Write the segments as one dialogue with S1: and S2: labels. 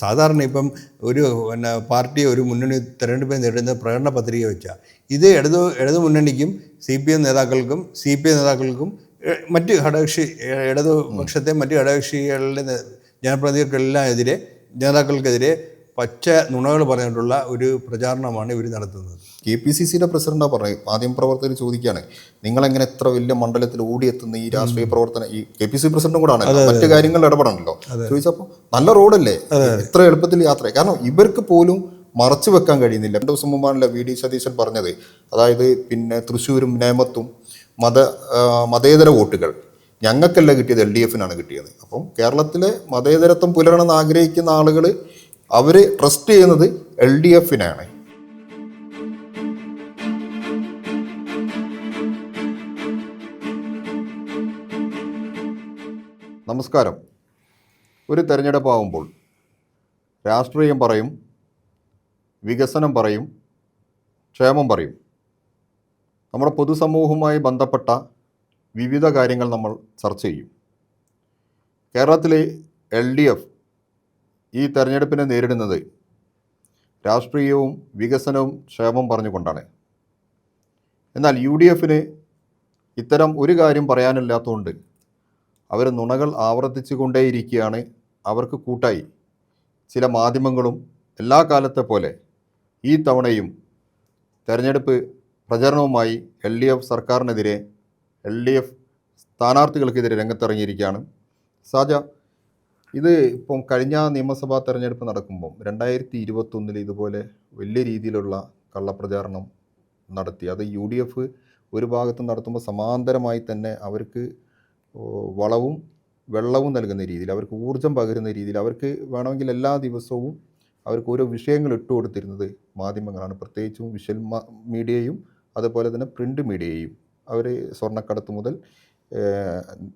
S1: സാധാരണ ഇപ്പം ഒരു പാർട്ടി ഒരു മുന്നണി തിരഞ്ഞെടുപ്പിൽ നേടുന്ന പ്രകടന പത്രിക വെച്ചാൽ ഇത് ഇടതു മുന്നണിക്കും CPM നേതാക്കൾക്കും CPI നേതാക്കൾക്കും മറ്റ് ഘടകകക്ഷി ഇടതുപക്ഷത്തെ മറ്റ് ഘടകകക്ഷികളുടെ നേതാക്കൾക്കെതിരെ പച്ച നുണകൾ പറഞ്ഞിട്ടുള്ള ഒരു പ്രചാരണമാണ് ഇവർ നടത്തുന്നത്.
S2: KPCCയുടെ പ്രസിഡന്റാ പറയും, മാധ്യമപ്രവർത്തകർ ചോദിക്കുകയാണ്, നിങ്ങളെങ്ങനെ എത്ര വലിയ മണ്ഡലത്തിൽ ഓടിയെത്തുന്ന ഈ രാഷ്ട്രീയ പ്രവർത്തനം, ഈ KPCC പ്രസിഡന്റും കൂടാണ്, മറ്റു കാര്യങ്ങളിൽ ഇടപെടണല്ലോ ചോദിച്ചപ്പോൾ നല്ല റോഡല്ലേ, ഇത്ര എളുപ്പത്തിൽ യാത്ര, കാരണം ഇവർക്ക് പോലും മറച്ചു വെക്കാൻ കഴിയുന്നില്ല. 2 ദിവസം മുമ്പാണല്ലോ VD സതീശൻ പറഞ്ഞത്, അതായത് പിന്നെ തൃശ്ശൂരും നേമത്തും മതേതര വോട്ടുകൾ ഞങ്ങൾക്കല്ല കിട്ടിയത്, LDFനാണ് കിട്ടിയത്. അപ്പം കേരളത്തിലെ മതേതരത്വം പുലരണമെന്ന് ആഗ്രഹിക്കുന്ന ആളുകൾ അവർ ട്രസ്റ്റ് ചെയ്യുന്നത് LDFനാണ്. നമസ്കാരം. ഒരു തെരഞ്ഞെടുപ്പാകുമ്പോൾ രാഷ്ട്രീയം പറയും, വികസനം പറയും, ക്ഷേമം പറയും. നമ്മുടെ പൊതുസമൂഹവുമായി ബന്ധപ്പെട്ട വിവിധ കാര്യങ്ങൾ നമ്മൾ ചർച്ച ചെയ്യും. കേരളത്തിലെ LDF ഈ തെരഞ്ഞെടുപ്പിനെ നേരിടുന്നത് രാഷ്ട്രീയവും വികസനവും ക്ഷേമം പറഞ്ഞുകൊണ്ടാണ്. എന്നാൽ UDFന് ഇത്തരം ഒരു കാര്യം പറയാനില്ലാത്തതുകൊണ്ട് അവർ നുണകൾ ആവർത്തിച്ചു കൊണ്ടേയിരിക്കുകയാണ്. അവർക്ക് കൂട്ടായി ചില മാധ്യമങ്ങളും എല്ലാ കാലത്തെ പോലെ ഈ തവണയും തെരഞ്ഞെടുപ്പ് പ്രചരണവുമായി LDF സർക്കാരിനെതിരെ, LDF സ്ഥാനാർത്ഥികൾക്കെതിരെ രംഗത്തിറങ്ങിയിരിക്കുകയാണ്. സാജ, ഇത് ഇപ്പം കഴിഞ്ഞ നിയമസഭാ തെരഞ്ഞെടുപ്പ് നടക്കുമ്പം 2021 ഇതുപോലെ വലിയ രീതിയിലുള്ള കള്ളപ്രചാരണം നടത്തി. അത് UDF ഒരു ഭാഗത്ത് നടത്തുമ്പോൾ സമാന്തരമായി തന്നെ അവർക്ക് വളവും വെള്ളവും നൽകുന്ന രീതിയിൽ, അവർക്ക് ഊർജം പകരുന്ന രീതിയിൽ, അവർക്ക് വേണമെങ്കിൽ എല്ലാ ദിവസവും അവർക്ക് ഓരോ വിഷയങ്ങൾ ഇട്ടുകൊടുത്തിരുന്നത് മാധ്യമങ്ങളാണ്. പ്രത്യേകിച്ചും വിഷ്വൽ മീഡിയയും അതുപോലെ തന്നെ പ്രിൻ്റ് മീഡിയയും. അവർ സ്വർണ്ണക്കടത്ത് മുതൽ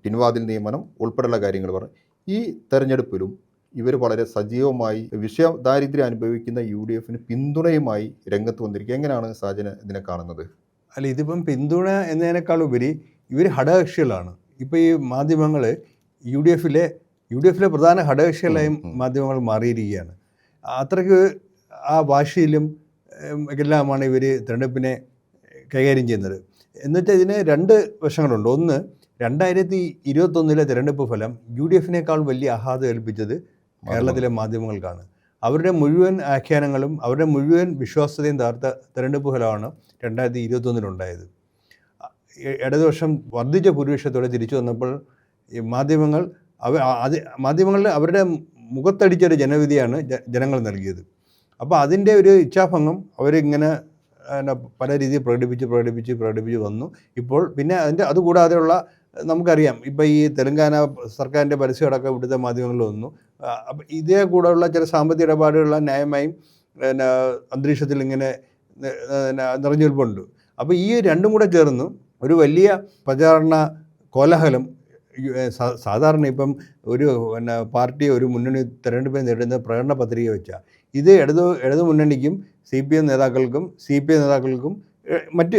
S2: പിൻവാതിൽ നിയമനം ഉൾപ്പെടെയുള്ള കാര്യങ്ങൾ പറഞ്ഞു. ഈ തെരഞ്ഞെടുപ്പിലും ഇവർ വളരെ സജീവമായി വിഷയദാരിദ്ര്യം അനുഭവിക്കുന്ന UDFന് പിന്തുണയുമായി രംഗത്ത് വന്നിരിക്കുക. എങ്ങനെയാണ് സാജന ഇതിനെ കാണുന്നത്?
S1: അല്ല, ഇതിപ്പം പിന്തുണ എന്നതിനേക്കാൾ ഉപരി ഇവർ ഘടകകക്ഷികളാണ്. ഇപ്പോൾ ഈ മാധ്യമങ്ങൾ UDFിലെ പ്രധാന ഘടകകക്ഷികളായും മാധ്യമങ്ങൾ മാറിയിരിക്കുകയാണ്. അത്രയ്ക്ക് ആ വാശിയിലും എല്ലാമാണ് ഇവർ തെരഞ്ഞെടുപ്പിനെ കൈകാര്യം ചെയ്യുന്നത്. എന്നുവെച്ചാൽ ഇതിന് 2 വശങ്ങളുണ്ട്. ഒന്ന്, 2021 തെരഞ്ഞെടുപ്പ് ഫലം UDFിനേക്കാൾ വലിയ ആഘാതം ഏൽപ്പിച്ചത് കേരളത്തിലെ മാധ്യമങ്ങൾക്കാണ്. അവരുടെ മുഴുവൻ ആഖ്യാനങ്ങളും അവരുടെ മുഴുവൻ വിശ്വാസ്യതയും തകർത്ത തെരഞ്ഞെടുപ്പ് ഫലമാണ് 2021 ഇടതുപക്ഷം വർദ്ധിച്ച ഭൂരിപക്ഷത്തോടെ തിരിച്ചു വന്നപ്പോൾ ഈ മാധ്യമങ്ങളിൽ അവരുടെ മുഖത്തടിച്ചൊരു ജനവിധിയാണ് ജനങ്ങൾ നൽകിയത്. അപ്പോൾ അതിൻ്റെ ഒരു ഇച്ഛാഭംഗം അവരിങ്ങനെ പല രീതിയിൽ പ്രകടിപ്പിച്ച് വന്നു. ഇപ്പോൾ പിന്നെ അതുകൂടാതെയുള്ള നമുക്കറിയാം, ഇപ്പോൾ ഈ തെലങ്കാന സർക്കാരിൻ്റെ പരസ്യമടക്കം ഇവിടുത്തെ മാധ്യമങ്ങളിൽ വന്നു. അപ്പം ഇതേ കൂടെയുള്ള ചില സാമ്പത്തിക ഇടപാടുകളുള്ള ന്യായമായും അന്തരീക്ഷത്തിൽ ഇങ്ങനെ നിറഞ്ഞു നിൽപ്പുണ്ട്. അപ്പോൾ ഈ രണ്ടും കൂടെ ചേർന്ന് ഒരു വലിയ പ്രചാരണ കോലാഹലം. സാധാരണ ഇപ്പം ഒരു പാർട്ടി ഒരു മുന്നണി തിരഞ്ഞെടുപ്പിൽ നേടുന്ന പ്രകടന പത്രിക വെച്ചാൽ ഇത് ഇടതു മുന്നണിക്കും CPM നേതാക്കൾക്കും CPI നേതാക്കൾക്കും മറ്റ്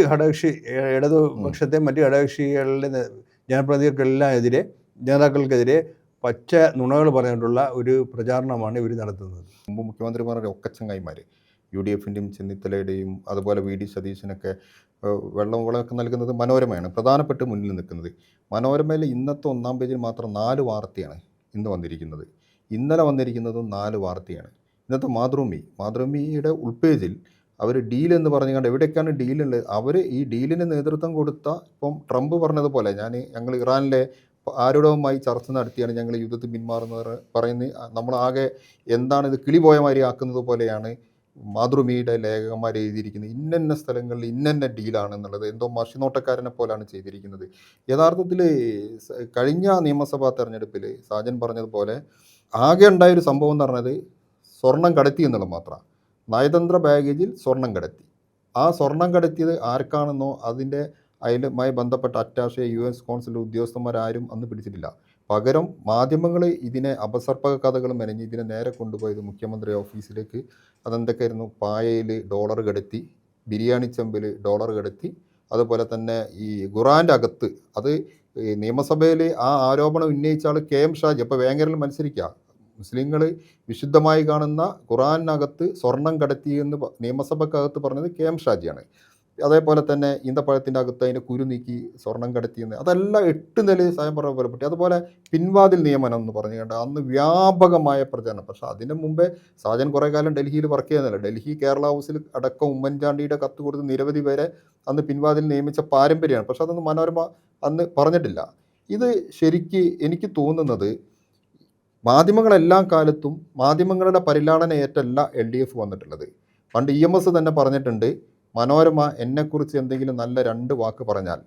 S1: ഇടതുപക്ഷത്തെ മറ്റ് ഘടകകക്ഷികളുടെ നേതാക്കൾക്കെതിരെ പച്ച നുണകൾ പറഞ്ഞിട്ടുള്ള ഒരു പ്രചാരണമാണ് ഇവർ നടത്തുന്നത്.
S2: മുമ്പ് മുഖ്യമന്ത്രിമാരുടെ ഒക്കച്ചങ്ങായിമാർ UDFിൻ്റെയും ചെന്നിത്തലയുടെയും അതുപോലെ VD സതീശനൊക്കെ വെള്ളമൊക്കെ നൽകുന്നത് മനോരമയാണ് പ്രധാനപ്പെട്ട് മുന്നിൽ നിൽക്കുന്നത്. മനോരമയിൽ ഇന്നത്തെ 1-ാം പേജിൽ മാത്രം 4 വാർത്തയാണ് ഇന്ന് വന്നിരിക്കുന്നത്. ഇന്നലെ വന്നിരിക്കുന്നതും 4 വാർത്തയാണ്. ഇന്നത്തെ മാതൃഭൂമിയുടെ ഉൾപേജിൽ അവർ ഡീൽ എന്ന് പറഞ്ഞുകൊണ്ട് എവിടെയൊക്കെയാണ് ഡീലുള്ളത്, അവർ ഈ ഡീലിന് നേതൃത്വം കൊടുത്ത, ഇപ്പം ട്രംപ് പറഞ്ഞതുപോലെ ഞങ്ങൾ ഇറാനിലെ ആരോടുമായി ചർച്ച നടത്തിയാണ് ഞങ്ങൾ യുദ്ധത്തിൽ പിന്മാറുന്നത് പറയുന്നത്. നമ്മളാകെ എന്താണിത് കിളിപോയ മാതിരി ആക്കുന്നത് പോലെയാണ് മാതൃഭൂമിയുടെ ലേഖകന്മാർ എഴുതിയിരിക്കുന്നത്. ഇന്ന സ്ഥലങ്ങളിൽ ഇന്ന ഡീലാണെന്നുള്ളത് എന്തോ മഷിനോട്ടക്കാരനെ പോലാണ് ചെയ്തിരിക്കുന്നത്. യഥാർത്ഥത്തിൽ കഴിഞ്ഞ നിയമസഭാ തെരഞ്ഞെടുപ്പിൽ സാജൻ പറഞ്ഞതുപോലെ ആകെ ഉണ്ടായൊരു സംഭവം എന്ന് പറഞ്ഞത് സ്വർണം കടത്തി എന്നുള്ളത് മാത്രമാണ്. നയതന്ത്ര ബാഗേജിൽ സ്വർണം കടത്തി. ആ സ്വർണം കടത്തിയത് ആർക്കാണെന്നോ അതിലുമായി ബന്ധപ്പെട്ട അറ്റാഷെ US കോൺസുൽ ഉദ്യോഗസ്ഥന്മാരാരും അന്ന് പിടിച്ചിട്ടില്ല. പകരം മാധ്യമങ്ങൾ ഇതിനെ അപസർപ്പക കഥകൾ മെനഞ്ഞ് ഇതിനെ നേരെ കൊണ്ടുപോയത് മുഖ്യമന്ത്രി ഓഫീസിലേക്ക്. അതെന്തൊക്കെയായിരുന്നു? പായയിൽ ഡോളർ കടത്തി, ബിരിയാണി ചെമ്പിൽ ഡോളർ കടത്തി, അതുപോലെ തന്നെ ഈ ഖുറാൻ്റെ അകത്ത്, അത് നിയമസഭയിൽ ആ ആരോപണം ഉന്നയിച്ച ആൾ KM ഷാജി, അപ്പോൾ വേങ്ങരയിൽ മത്സരിക്കുക, മുസ്ലിങ്ങൾ വിശുദ്ധമായി കാണുന്ന ഖുറാനകത്ത് സ്വർണം കടത്തിയെന്ന് നിയമസഭക്കകത്ത് പറഞ്ഞത് കെ എം ഷാജിയാണ്. അതേപോലെ തന്നെ ഈന്തപ്പഴത്തിൻ്റെ അകത്ത് അതിൻ്റെ കുരു നീക്കി സ്വർണം കടത്തിയെന്ന്, അതെല്ലാം 8 നിലയിൽ സായം പറഞ്ഞ പോലെ പറ്റി. അതുപോലെ പിൻവാതിൽ നിയമനം എന്ന് പറഞ്ഞുകൊണ്ട് അന്ന് വ്യാപകമായ പ്രചരണം. പക്ഷേ അതിന് മുമ്പേ സാജൻ കുറേ കാലം ഡൽഹിയിൽ വർക്ക് ചെയ്യുന്നില്ല. ഡൽഹി കേരള ഹൗസിൽ അടക്കം ഉമ്മൻചാണ്ടിയുടെ കത്ത് കൊടുത്ത് നിരവധി പേരെ അന്ന് പിൻവാതിൽ നിയമിച്ച പാരമ്പര്യമാണ്. പക്ഷെ അതൊന്നും മനോരമ അന്ന് പറഞ്ഞിട്ടില്ല. ഇത് ശരിക്ക് എനിക്ക് തോന്നുന്നത് മാധ്യമങ്ങളെല്ലാ കാലത്തും മാധ്യമങ്ങളുടെ പരിലാളന ഏറ്റല്ല LDF വന്നിട്ടുള്ളത്. പണ്ട് EMS തന്നെ പറഞ്ഞിട്ടുണ്ട്, മനോരമ എന്നെക്കുറിച്ച് എന്തെങ്കിലും നല്ല 2 വാക്ക് പറഞ്ഞാൽ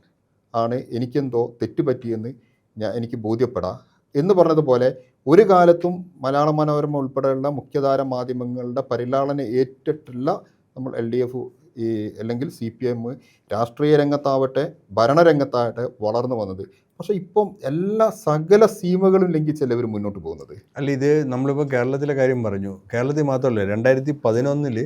S2: ആണ് എനിക്കെന്തോ തെറ്റുപറ്റിയെന്ന് എനിക്ക് ബോധ്യപ്പെടാം എന്ന് പറഞ്ഞതുപോലെ ഒരു കാലത്തും മലയാള മനോരമ ഉൾപ്പെടെയുള്ള മുഖ്യധാര മാധ്യമങ്ങളുടെ പരിലാളന ഏറ്റിട്ടില്ല നമ്മൾ LDF അല്ലെങ്കിൽ CPM രാഷ്ട്രീയ രംഗത്താവട്ടെ ഭരണരംഗത്താവട്ടെ വളർന്നു വന്നത്. പക്ഷേ ഇപ്പം എല്ലാ സകല സീമകളും ലംഘിച്ചല്ല ഇവർ മുന്നോട്ട് പോകുന്നത്.
S1: അല്ല, ഇത് നമ്മളിപ്പോൾ കേരളത്തിലെ കാര്യം പറഞ്ഞു. കേരളത്തിൽ മാത്രമല്ല, 2011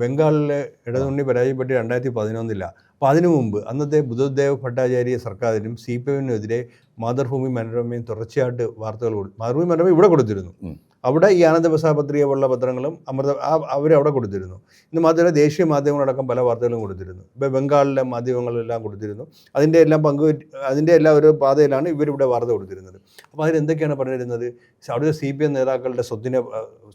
S1: ബംഗാളിലെ ഇടതുമുന്നണി പരാജയപ്പെട്ട് 2011. അപ്പോൾ അതിനു മുമ്പ് അന്നത്തെ ബുദ്ധദേവ് ഭട്ടാചാര്യ സർക്കാരിനും CPM-നെതിരെ മാതൃഭൂമി മനോരമയും തുടർച്ചയായിട്ട് വാർത്തകൾ മാതൃഭൂമി മനോരമ ഇവിടെ കൊടുത്തിരുന്നു. അവിടെ ഈ ആനന്ദപ്രസാദ് പത്രിക പോലുള്ള പത്രങ്ങളും അവരവിടെ കൊടുത്തിരുന്നു. ഇന്ന് മാത്രമല്ല, ദേശീയ മാധ്യമങ്ങളടക്കം പല വാർത്തകളും കൊടുത്തിരുന്നു. ഇപ്പോൾ ബംഗാളിലെ മാധ്യമങ്ങളെല്ലാം കൊടുത്തിരുന്നു. അതിൻ്റെ എല്ലാം ഒരു പാതയിലാണ് ഇവരിവിടെ വാർത്ത കൊടുത്തിരുന്നത്. അപ്പോൾ അതിലെന്തൊക്കെയാണ് പറഞ്ഞിരുന്നത്? അവിടുത്തെ CPM നേതാക്കളുടെ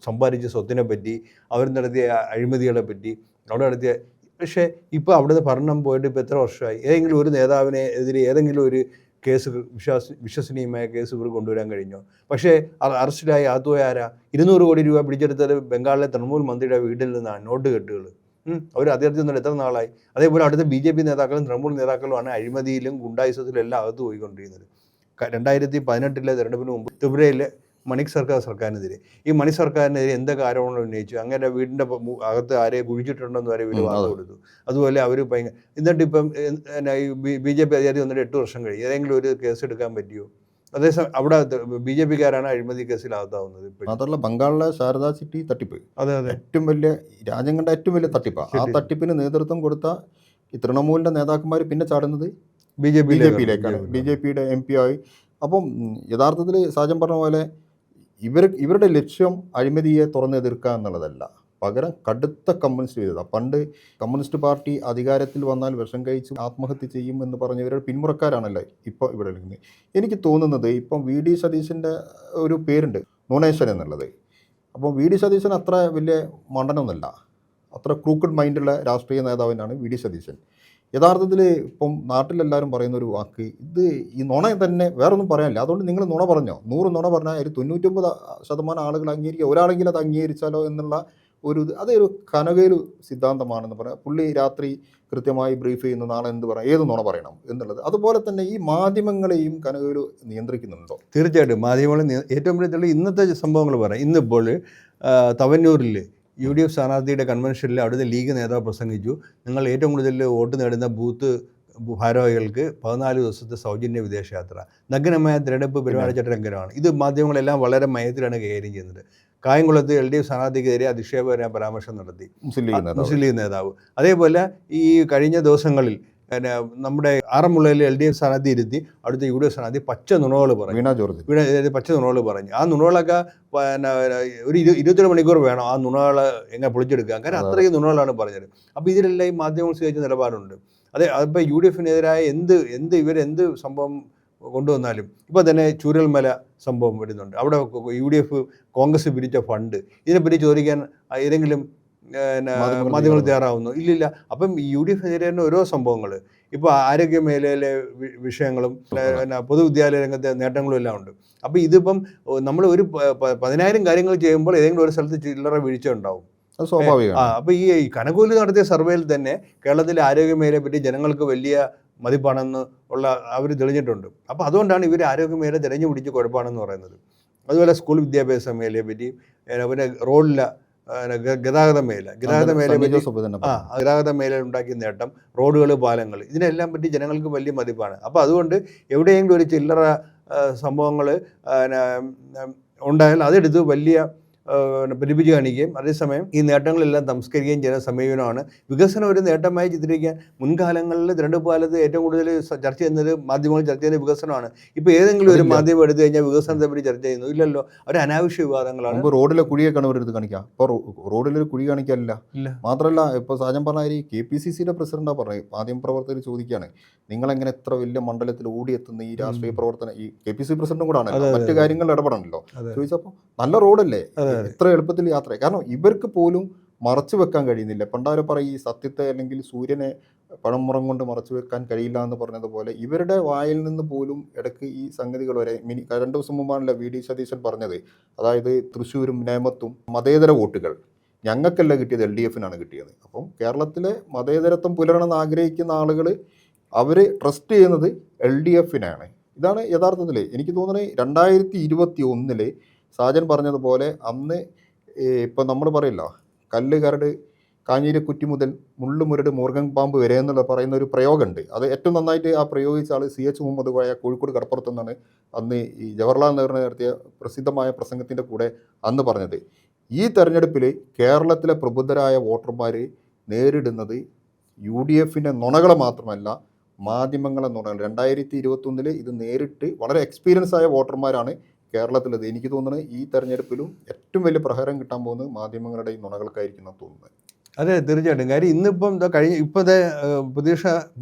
S1: സമ്പാദിച്ച സ്വത്തിനെ പറ്റി, അവർ നടത്തിയ അഴിമതികളെ പറ്റി, അവിടെ നടത്തിയ. പക്ഷേ ഇപ്പോൾ അവിടുത്തെ ഭരണം പോയിട്ട് ഇപ്പോൾ എത്ര വർഷമായി? ഏതെങ്കിലും ഒരു നേതാവിനെ എതിരെ ഏതെങ്കിലും ഒരു കേസ്, വിശ്വസനീയമായ കേസ് ഇവർ കൊണ്ടുവരാൻ കഴിഞ്ഞോ? പക്ഷേ അറസ്റ്റിലായി അകത്തുപോയ ആരാ? 200 കോടി രൂപ പിടിച്ചെടുത്തത് ബംഗാളിലെ തൃണമൂൽ മന്ത്രിയുടെ വീട്ടിൽ നിന്നാണ്. നോട്ട് കെട്ടുകൾ. അവർ അദ്ദേഹത്തിൽ നിന്ന് എത്ര നാളായി? അതേപോലെ അടുത്ത BJP നേതാക്കളും തൃണമൂൽ നേതാക്കളുമാണ് അഴിമതിയിലും ഗുണ്ടായുസത്തിലും എല്ലാം അകത്ത് പോയിക്കൊണ്ടിരിക്കുന്നത്. 2018 തെരഞ്ഞെടുപ്പിന് മുമ്പ് ത്രിപുരയിലെ മണിക് സർക്കാരിനെതിരെ ഈ മണിക് സർക്കാരിനെതിരെ എന്തൊക്കെ ആരോപണങ്ങൾ ഉന്നയിച്ചു? അങ്ങനെ വീടിൻ്റെ അകത്ത് ആരെയും കുഴിച്ചിട്ടുണ്ടെന്ന് വരെ ഇവർ വാർത്ത കൊടുത്തു. അതുപോലെ അവർ എന്നിട്ട് ഇപ്പം BJP അധികാരി വന്നിട്ട് 8 വർഷം കഴിയും. ഏതെങ്കിലും ഒരു കേസ് എടുക്കാൻ പറ്റിയോ? അതേസമയം അവിടെ BJP-കാരാണ് അഴിമതി കേസിലാകത്താവുന്നത്.
S2: മാത്രമല്ല ബംഗാളിലെ ശാരദാ ചിട്ടി തട്ടിപ്പ്,
S1: അതെ,
S2: ഏറ്റവും വലിയ രാജ്യം കണ്ട ഏറ്റവും വലിയ തട്ടിപ്പാണ്. ആ തട്ടിപ്പിന് നേതൃത്വം കൊടുത്ത ഈ തൃണമൂലിൻ്റെ നേതാക്കന്മാർ പിന്നെ ചാടുന്നത് BJP-യിലേക്കാണ്. BJP-യുടെ MP ആയി. അപ്പം യഥാർത്ഥത്തിൽ സാജൻ പറഞ്ഞ പോലെ ഇവരുടെ ലക്ഷ്യം അഴിമതിയെ തുറന്നെതിർക്കുക എന്നുള്ളതല്ല, പകരം കടുത്ത കമ്മ്യൂണിസ്റ്റ് വിരുദ്ധത. പണ്ട് കമ്മ്യൂണിസ്റ്റ് പാർട്ടി അധികാരത്തിൽ വന്നാൽ വിഷം കഴിച്ച് ആത്മഹത്യ ചെയ്യും എന്ന് പറഞ്ഞ് ഇവരുടെ പിന്മുറക്കാരാണല്ലോ ഇപ്പോൾ ഇവിടെ നിൽക്കുന്നത്. എനിക്ക് തോന്നുന്നത് ഇപ്പം VD സതീശൻ്റെ ഒരു പേരുണ്ട്, നുണേശ്വരൻ എന്നുള്ളത്. അപ്പം VD സതീശൻ അത്ര വലിയ മണ്ടനൊന്നുമല്ല, അത്ര ക്രൂക്കഡ് മൈൻഡുള്ള രാഷ്ട്രീയ നേതാവിനാണ് VD സതീശൻ. യഥാർത്ഥത്തിൽ ഇപ്പം നാട്ടിലെല്ലാവരും പറയുന്നൊരു വാക്ക്, ഇത് ഈ നുണ തന്നെ, വേറൊന്നും പറയാനില്ല. അതുകൊണ്ട് നിങ്ങൾ നുണ പറഞ്ഞോ, 100 നുണ പറഞ്ഞാൽ അതിൽ 99% ആളുകൾ അംഗീകരിക്കുക, ഒരാളെങ്കിലും അത് അംഗീകരിച്ചാലോ എന്നുള്ള അതൊരു കനകയിലു സിദ്ധാന്തമാണെന്ന് പറയാം. പുള്ളി രാത്രി കൃത്യമായി ബ്രീഫ് ചെയ്യുന്ന, നാളെ എന്ത് പറയാം, ഏത് നുണ പറയണം എന്നുള്ളത്. അതുപോലെ തന്നെ ഈ മാധ്യമങ്ങളെയും കനകയിലു നിയന്ത്രിക്കുന്നുണ്ടോ?
S1: തീർച്ചയായിട്ടും മാധ്യമങ്ങൾ ഏറ്റവും വലിയ ഇന്നത്തെ സംഭവങ്ങൾ പറയാം. ഇന്നിപ്പോൾ തവന്നൂരിൽ UDF സ്ഥാനാർത്ഥിയുടെ കൺവെൻഷനിൽ അവിടുത്തെ ലീഗ് നേതാവ് പ്രസംഗിച്ചു, നിങ്ങൾ ഏറ്റവും കൂടുതൽ വോട്ട് നേടുന്ന ബൂത്ത് ഭാരവാഹികൾക്ക് 14 ദിവസത്തെ സൗജന്യ വിദേശയാത്ര. നഗ്നമായ തിരഞ്ഞെടുപ്പ് പെരുമാറ്റച്ചട്ടലംഘനമാണ്. ഇത് മാധ്യമങ്ങളെല്ലാം വളരെ മയത്തിലാണ് കൈകാര്യം ചെയ്യുന്നത്. കായംകുളത്ത് LDF സ്ഥാനാർത്ഥിക്കെതിരെ അധിക്ഷേപകരമായ പരാമർശം നടത്തി മുസ്ലിം ലീഗ് നേതാവ്. അതേപോലെ ഈ കഴിഞ്ഞ ദിവസങ്ങളിൽ നമ്മുടെ ആറന്മുളയിൽ LDF സ്ഥാനാർത്ഥി ഇരുത്തി അവിടുത്തെ UDF സ്ഥാനാർത്ഥി പച്ച നുണകൾ പറഞ്ഞു. പച്ച നുണകൾ പറഞ്ഞു. ആ നുണകളൊക്കെ ഒരു 22 മണിക്കൂർ വേണം ആ നുണകൾ എങ്ങനെ പൊളിച്ചെടുക്കാൻ. കാരണം അത്രയും നുണകളാണ് പറഞ്ഞത്. അപ്പോൾ ഇതിലെല്ലാം ഈ മാധ്യമങ്ങൾ സ്വീകരിച്ച നിലപാടുണ്ട്. അതിപ്പോൾ UDF-നെതിരായ എന്ത് സംഭവം കൊണ്ടുവന്നാലും, ഇപ്പോൾ തന്നെ ചൂരൽമല സംഭവം വരുന്നുണ്ട്. അവിടെ UDF കോൺഗ്രസ് പിരിച്ച ഫണ്ട്, ഇതിനെപ്പറ്റി ചോദിക്കാൻ ഏതെങ്കിലും മാധ്യമങ്ങൾ തയ്യാറാവുന്നു? ഇല്ലില്ല. അപ്പം UDF-എതിരെ തന്നെ ഓരോ സംഭവങ്ങൾ, ഇപ്പോൾ ആരോഗ്യ മേഖലയിലെ വിഷയങ്ങളും പൊതുവിദ്യാലയ രംഗത്തെ നേട്ടങ്ങളും എല്ലാം ഉണ്ട്. അപ്പോൾ ഇതിപ്പം നമ്മൾ ഒരു 10,000 കാര്യങ്ങൾ ചെയ്യുമ്പോൾ ഏതെങ്കിലും ഒരു സ്ഥലത്ത് ചില്ലറ വീഴ്ച ഉണ്ടാവും.
S2: അത് സ്വാഭാവികമാണ്.
S1: അപ്പോൾ ഈ കനകൂലി നടത്തിയ സർവേയിൽ തന്നെ കേരളത്തിലെ ആരോഗ്യ മേഖലയെ പറ്റി ജനങ്ങൾക്ക് വലിയ മതിപ്പാണെന്ന് അവർ തെളിഞ്ഞിട്ടുണ്ട്. അപ്പോൾ അതുകൊണ്ടാണ് ഇവർ ആരോഗ്യ മേഖല തിരഞ്ഞു പിടിച്ച് കുഴപ്പമാണെന്ന് പറയുന്നത്. അതുപോലെ സ്കൂൾ വിദ്യാഭ്യാസ മേഖലയെ പറ്റി, പിന്നെ റോഡിലെ ഗതാഗത മേഖല ഉണ്ടാക്കിയ നേട്ടം, റോഡുകൾ, പാലങ്ങൾ, ഇതിനെല്ലാം പറ്റി ജനങ്ങൾക്ക് വലിയ മതിപ്പാണ്. അപ്പോൾ അതുകൊണ്ട് എവിടെയെങ്കിലും ഒരു ചില്ലറ സംഭവങ്ങൾ ഉണ്ടായാൽ അതെടുത്ത് വലിയ പെരുപ്പിച്ച് കാണിക്കുകയും അതേസമയം ഈ നേട്ടങ്ങളെല്ലാം തമസ്കരിക്കുകയും ചെയ്യുന്ന സമീപനമാണ്. വികസനം ഒരു നേട്ടമായി ചിത്രീകരിക്കാൻ മുൻകാലങ്ങളിൽ തിരഞ്ഞെടുപ്പ് കാലത്ത് ഏറ്റവും കൂടുതൽ ചർച്ച ചെയ്യുന്നത്, മാധ്യമങ്ങൾ ചർച്ച ചെയ്യുന്ന വികസനമാണ്. ഇപ്പോൾ ഏതെങ്കിലും ഒരു മാധ്യമം എടുത്തു കഴിഞ്ഞാൽ വികസനത്തെ പറ്റി ചർച്ച ചെയ്യുന്നു? ഇല്ലല്ലോ. ഒരു അനാവശ്യ വിവാദങ്ങളാണ്.
S2: ഇപ്പോൾ റോഡിലെ കുഴിയൊക്കെയാണ് അവരെടുത്ത് കാണിക്കുക. ഇപ്പോൾ റോഡിലൊരു കുഴി കാണിക്കാനില്ല. മാത്രമല്ല, ഇപ്പോൾ സാജൻ പറഞ്ഞ KPCCയുടെ പ്രസിഡന്റാണ് പറഞ്ഞത്, മാധ്യമപ്രവർത്തകർ ചോദിക്കുകയാണ്, നിങ്ങളെങ്ങനെ ഇത്ര വലിയ മണ്ഡലത്തിൽ ഓടിയെത്തുന്ന ഈ രാഷ്ട്രീയ പ്രവർത്തനം, ഈ KPCC പ്രസിഡന്റും കൂടാണ്, മറ്റു കാര്യങ്ങളിൽ ഇടപെടണല്ലോ ചോദിച്ചപ്പോൾ, നല്ല റോഡല്ലേ, ഇത്ര എളുപ്പത്തിൽ യാത്ര. കാരണം ഇവർക്ക് പോലും മറച്ചു വെക്കാൻ കഴിയുന്നില്ല. പണ്ടാരെ പറയും, ഈ സത്യത്തെ അല്ലെങ്കിൽ സൂര്യനെ പഴമുറം കൊണ്ട് മറച്ചു വെക്കാൻ കഴിയില്ല എന്ന് പറഞ്ഞതുപോലെ ഇവരുടെ വായിൽ നിന്ന് പോലും ഇടയ്ക്ക് ഈ സംഗതികൾ വരെ 2 ദിവസം മുമ്പാണല്ലോ VD സതീശൻ പറഞ്ഞത്. അതായത് തൃശ്ശൂരും നേമത്തും മതേതര വോട്ടുകൾ ഞങ്ങൾക്കല്ല കിട്ടിയത്, LDFനാണ് കിട്ടിയത്. അപ്പം കേരളത്തിലെ മതേതരത്വം പുലരണമെന്ന് ആഗ്രഹിക്കുന്ന ആളുകൾ അവർ ട്രസ്റ്റ് ചെയ്യുന്നത് LDFനാണ്. ഇതാണ് യഥാർത്ഥത്തിൽ എനിക്ക് തോന്നുന്നത്. 2021 സാജൻ പറഞ്ഞതുപോലെ അന്ന് ഇപ്പം നമ്മൾ പറയില്ല, കല്ല് കരട് കാഞ്ഞിരക്കുറ്റി മുതൽ മുള്ളുമുരട് മൂർഖൻ പാമ്പ് വരെ എന്നുള്ള പറയുന്ന ഒരു പ്രയോഗമുണ്ട്. അത് ഏറ്റവും നന്നായിട്ട് ആ പ്രയോഗിച്ച ആൾ CH മുഹമ്മദ് കോയ, കോഴിക്കോട് കടപ്പുറത്തു നിന്നാണ്. അന്ന് ഈ ജവഹർലാൽ നെഹ്റു നടത്തിയ പ്രസിദ്ധമായ പ്രസംഗത്തിൻ്റെ കൂടെ അന്ന് പറഞ്ഞത്, ഈ തെരഞ്ഞെടുപ്പിൽ കേരളത്തിലെ പ്രബുദ്ധരായ വോട്ടർമാർ നേരിടുന്നത് UDFൻ്റെ നുണകളെ മാത്രമല്ല, മാധ്യമങ്ങളെ നുണകൾ. 2021 ഇത് നേരിട്ട് വളരെ എക്സ്പീരിയൻസ് ആയ വോട്ടർമാരാണ് കേരളത്തിലത്. എനിക്ക് തോന്നുന്നത് ഈ തെരഞ്ഞെടുപ്പിലും ഏറ്റവും വലിയ പ്രഹരം കിട്ടാൻ പോകുന്നത് മാധ്യമങ്ങളുടെ ഈ നുണകൾക്കായിരിക്കും തോന്നുന്നത്.
S1: അതെ, തീർച്ചയായിട്ടും. കാര്യം ഇന്നിപ്പം ഇപ്പോഴത്തെ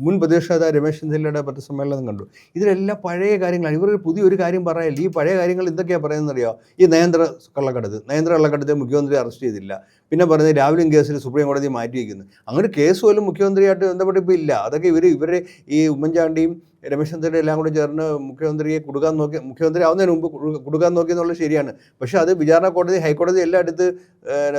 S1: മുൻ പ്രതിപക്ഷ രമേശ് ചെന്നിത്തലയുടെ പത്രസമ്മേളനം കണ്ടു. ഇതിലെല്ലാം പഴയ കാര്യങ്ങളാണ്. ഇവർ പുതിയൊരു കാര്യം പറയില്ല. ഈ പഴയ കാര്യങ്ങൾ എന്തൊക്കെയാണ് പറയുന്നതെന്നറിയോ? ഈ നയന്ത്ര കള്ളക്കടത്ത് മുഖ്യമന്ത്രി അറസ്റ്റ് ചെയ്തില്ല. പിന്നെ പറയുന്നത് ലാവ്ലിൻ കേസിൽ സുപ്രീം കോടതി മാറ്റി വയ്ക്കുന്നു. അങ്ങനെ കേസ് പോലും മുഖ്യമന്ത്രിയായിട്ട് ബന്ധപ്പെട്ട് ഇപ്പോൾ ഇല്ല. അതൊക്കെ ഇവർ ഈ ഉമ്മൻചാണ്ടിയും രമേശ് ചെന്നിത്തല എല്ലാം കൂടെ ചേർന്ന് മുഖ്യമന്ത്രിയെ മുഖ്യമന്ത്രി ആവുന്നതിന് മുമ്പ് കൊടുക്കാൻ നോക്കി എന്നുള്ളത് ശരിയാണ്. പക്ഷേ അത് വിചാരണ കോടതി, ഹൈക്കോടതി എല്ലാം എടുത്ത്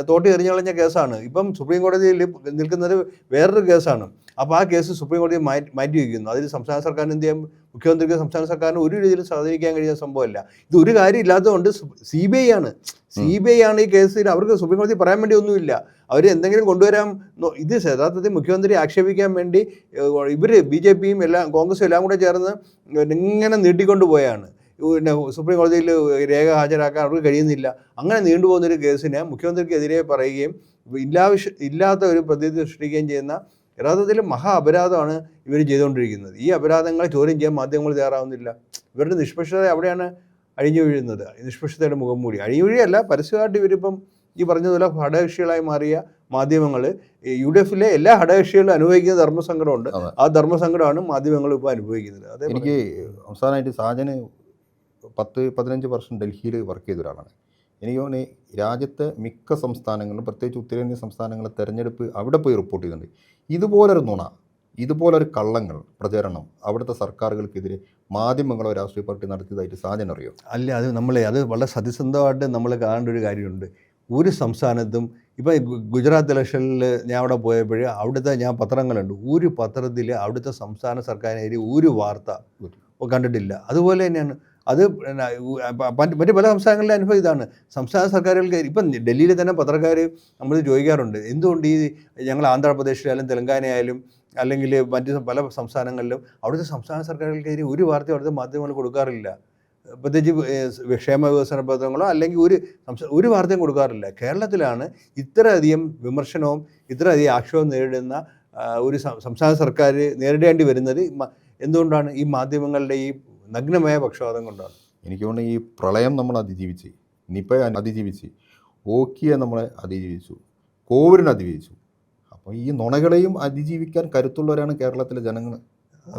S1: തോട്ടി എറിഞ്ഞു കളഞ്ഞ കേസാണ്. ഇപ്പം സുപ്രീം കോടതിയിൽ നിൽക്കുന്നത് വേറൊരു കേസാണ്. അപ്പോൾ ആ കേസ് സുപ്രീം കോടതി മാറ്റി വയ്ക്കുന്നു. അതിൽ സംസ്ഥാന സർക്കാരിന് എന്ത് ചെയ്യാൻ, മുഖ്യമന്ത്രിക്ക് സംസ്ഥാന സർക്കാരിന് ഒരു രീതിയിൽ സ്വാധീനിക്കാൻ കഴിയുന്ന സംഭവമല്ല. ഇത് ഒരു കാര്യം ഇല്ലാത്തതുകൊണ്ട് CBI ആണ് ഈ കേസിൽ. അവർക്ക് സുപ്രീം കോടതി പറയാൻ വേണ്ടി ഒന്നുമില്ല. അവർ എന്തെങ്കിലും കൊണ്ടുവരാൻ ഇത് യഥാർത്ഥത്തിൽ മുഖ്യമന്ത്രി ആക്ഷേപിക്കാൻ വേണ്ടി ഇവർ BJPയും കോൺഗ്രസും എല്ലാം കൂടെ ചേർന്ന് ഇങ്ങനെ നീട്ടിക്കൊണ്ടുപോയാണ്. പിന്നെ സുപ്രീം കോടതിയിൽ രേഖ ഹാജരാക്കാൻ അവർക്ക് കഴിയുന്നില്ല. അങ്ങനെ നീണ്ടുപോകുന്നൊരു കേസിനെ മുഖ്യമന്ത്രിക്കെതിരെ പറയുകയും ഇല്ലാത്ത ഒരു പ്രതീതി സൃഷ്ടിക്കുകയും ചെയ്യുന്ന യഥാർത്ഥത്തിൽ മഹാ അപരാധമാണ് ഇവർ ചെയ്തുകൊണ്ടിരിക്കുന്നത്. ഈ അപരാധങ്ങളെ ചോദ്യം ചെയ്യാൻ മാധ്യമങ്ങൾ തയ്യാറാവുന്നില്ല. ഇവരുടെ നിഷ്പക്ഷത അവിടെയാണ് അഴിഞ്ഞു വീഴുന്നത്. നിഷ്പക്ഷതയുടെ മുഖംമൂടി അഴിഞ്ഞു വീഴുകയല്ല, പരസ്യമായിട്ട് ഇവരിപ്പം ഈ പറഞ്ഞതുപോലെ ഘടകകക്ഷികളായി മാറിയ മാധ്യമങ്ങൾ, UDFലെ എല്ലാ ഘടകകക്ഷികളും അനുഭവിക്കുന്ന ധർമ്മസങ്കടമുണ്ട്. ആ ധർമ്മസങ്കടമാണ് മാധ്യമങ്ങൾ ഇപ്പോൾ അനുഭവിക്കുന്നത്. അതെ,
S2: എനിക്ക് അവസാനമായിട്ട് സാജന് 10-15 വർഷം ഡൽഹിയിൽ വർക്ക് ചെയ്ത ഒരാളാണ്. എനിക്ക് തോന്നുന്നു രാജ്യത്തെ മിക്ക സംസ്ഥാനങ്ങളിലും, പ്രത്യേകിച്ച് ഉത്തരേന്ത്യൻ സംസ്ഥാനങ്ങളിലെ തെരഞ്ഞെടുപ്പ് അവിടെ പോയി റിപ്പോർട്ട് ചെയ്യുന്നുണ്ട്. ഇതുപോലൊരു നുണ, ഇതുപോലൊരു കള്ളങ്ങൾ പ്രചരണം അവിടുത്തെ സർക്കാരുകൾക്കെതിരെ മാധ്യമങ്ങളോ രാഷ്ട്രീയ പാർട്ടി നടത്തിയതായിട്ട് സാജൻ അറിയോ?
S1: അല്ല, അത് വളരെ സത്യസന്ധമായിട്ട് നമ്മൾ കാണേണ്ട ഒരു കാര്യമുണ്ട്. ഒരു സംസ്ഥാനത്തും ഇപ്പം ഗുജറാത്ത് ഇലക്ഷനിൽ ഞാൻ അവിടെ പോയപ്പോൾ അവിടുത്തെ ഞാൻ പത്രങ്ങളുണ്ട്, ഒരു പത്രത്തിൽ അവിടുത്തെ സംസ്ഥാന സർക്കാരിനെതിരെ ഒരു വാർത്ത കണ്ടിട്ടില്ല. അതുപോലെ തന്നെയാണ് അത് മറ്റ് പല സംസ്ഥാനങ്ങളിലെ അനുഭവം ഇതാണ്. സംസ്ഥാന സർക്കാരുകൾക്ക് ഇപ്പം ഡൽഹിയിൽ തന്നെ പത്രക്കാർ നമ്മൾ ചോദിക്കാറുണ്ട്, എന്തുകൊണ്ട് ഈ ഞങ്ങൾ ആന്ധ്രാപ്രദേശിലായാലും തെലങ്കാനയായാലും അല്ലെങ്കിൽ മറ്റ് പല സംസ്ഥാനങ്ങളിലും അവിടുത്തെ സംസ്ഥാന സർക്കാരുകൾക്കെതിരെ ഒരു വാർത്ത അവിടുത്തെ മാധ്യമങ്ങൾ കൊടുക്കാറില്ല. പ്രത്യേകിച്ച് ക്ഷേമ വികസന പദ്ധതികളോ അല്ലെങ്കിൽ ഒരു വാർത്തയും കൊടുക്കാറില്ല. കേരളത്തിലാണ് ഇത്രയധികം വിമർശനവും ഇത്രയധികം ആക്ഷേപവും നേരിടുന്ന ഒരു സംസ്ഥാന സർക്കാർ നേരിടേണ്ടി വരുന്നത് എന്തുകൊണ്ടാണ്? ഈ മാധ്യമങ്ങളുടെ ഈ നഗ്നമായ പക്ഷപാതം കൊണ്ടാണ്.
S2: എനിക്ക് തോന്നുന്നു ഈ പ്രളയം നമ്മൾ അതിജീവിച്ച്, നിപ അതിജീവിച്ച്, ഓക്കിയെ നമ്മളെ അതിജീവിച്ചു, കോവിഡിനെ അതിജീവിച്ചു. അപ്പോൾ ഈ നുണകളെയും അതിജീവിക്കാൻ കരുത്തുള്ളവരാണ് കേരളത്തിലെ ജനങ്ങൾ.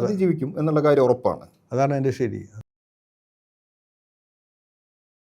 S2: അതിജീവിക്കും എന്നുള്ള കാര്യം ഉറപ്പാണ്.
S1: അതാണ് എൻ്റെ ശരി.